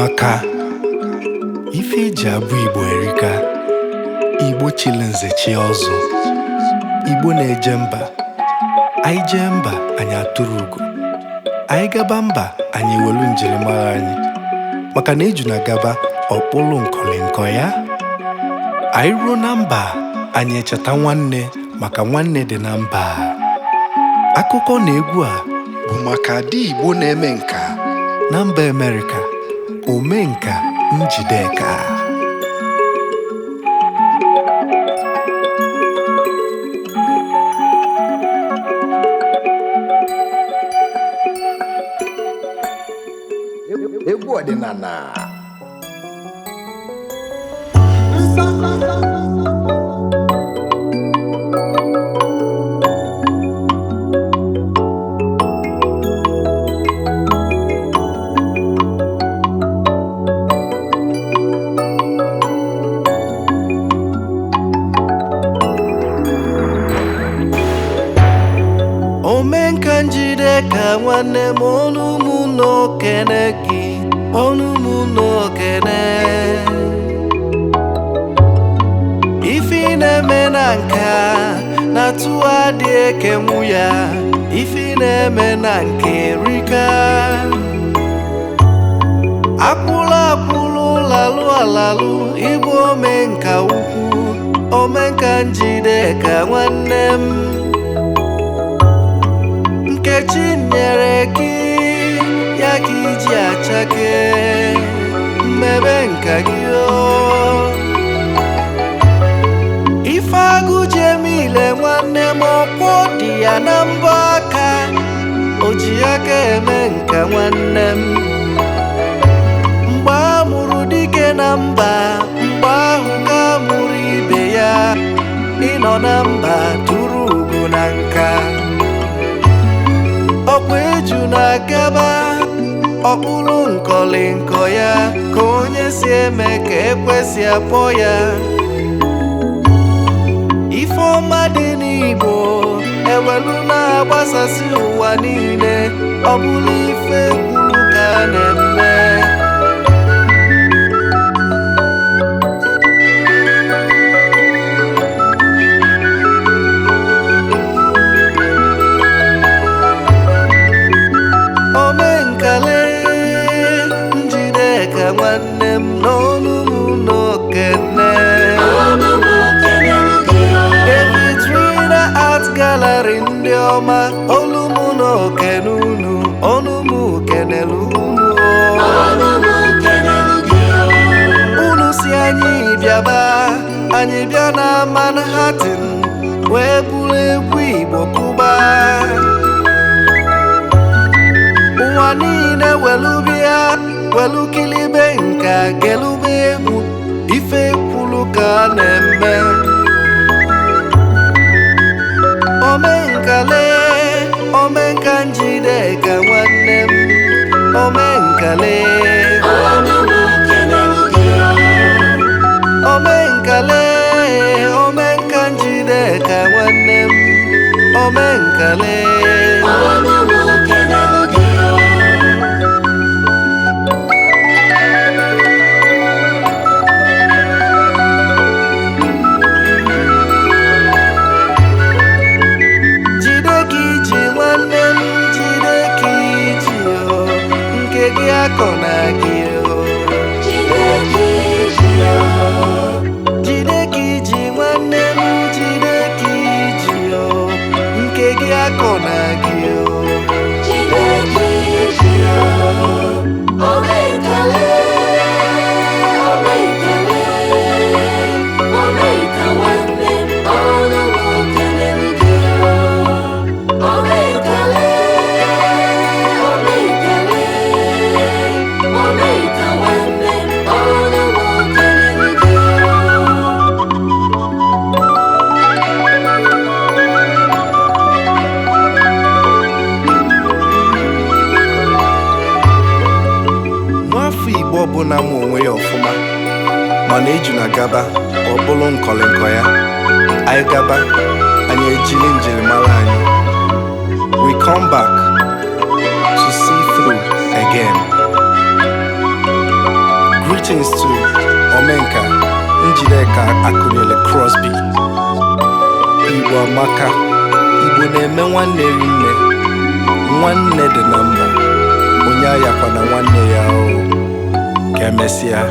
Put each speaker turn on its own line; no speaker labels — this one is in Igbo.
Ụmụaka, ife eji abụ Igbo erika. Igbo chili nze chi ọzọ. Igbo na-eje mba. Anyị jee mba, anyị atụrụ ugo. Anyị gaba mba, anyị ewelu njirimara anyị. Maka na eju na gaba, ọkpụlụ nkọlịnkọ ya. Anyị ruo na mba, anyị echeta nwanne, maka nwanne dị na mba. Akụkọ na egwu a bụ maka di Igbo na-eme nka na mba Amerịka, Omenka Njideka.
Egwu ọdịnala.
Omenka Njideka nwanne m, ọnụ mụ n'okene gị, ọnụ mụ n'okene. Ife na-eme na nka na-atụ adị ekenwu ya. Ife na-eme na nke rika. Akwụlụ akwụlụ lalụ alalụ, Igbo omenka ukwu, Omenka Njideka nwanne m. Nkechi nyere gị ya ka iji achake mmebe nka gị o. Ife agụ Jemile nwanne m, ọkwọ dị ya na mbọ aka, o ji aka eme nka nwanne m. Mgbe a mụrụ dike na mba, mgbe ahụ ka a mụrụ ibe ya. Ịnọ na mba tụrụ ugo na nka. Ọkwa eju na-agaba, ọkpụlụ nkọlịnkọ ya, ka onye si eme ka ekwesị akpọ ya. Ife ọma dị n'Igbo ewelu na-agbasasị ụwa niile, ọ bụrụ ife kwuru ka a na-eme. Njideka nwanne m, n'ọnụ mụ n'okene. Evitrina Art Gallery ndị ọma, olu mụ n'okene unu, ọnụ mụ kenelu unu. Unu si anyị bịaba, anyị bịa na Manhattan, wee buru egwu Igbo kụba. Ụwa niile welu bịa, welu kilibe nka, gelube egwu, ife kwulu ka a na-eme. Omenkale, Omenka Njideka nwanne m, Omenkale. Omenkale, Omenka Njideka nwanne m, Omenkale. Akọ na gị o. Jide ka iji nwanne m, jide ka iji o. Nke gị akọ na gị o.
Omenkale, Omenkale, Omenka nwanne m, ọnụ mụ kenelu gị o. Omenkale, Omenkale, Omenka nwanne m, ọnụ mụ kenelu gị o.
Nwafọ Igbo ọbụla mụ onwe ya ọfụma, mana eju na gaba, ọkpụlụ nkọlịnkọ ya. Anyị gaba, anyị ejili njirimara anyị. We come back to see through again. Greetings to Omenka Njideka Akunyele Crosby. Igbo amaka, Igbo na-eme nwanne rinne, nwanne dị na mba, onye ayakwa na nwanne ya o. Ka emesịa.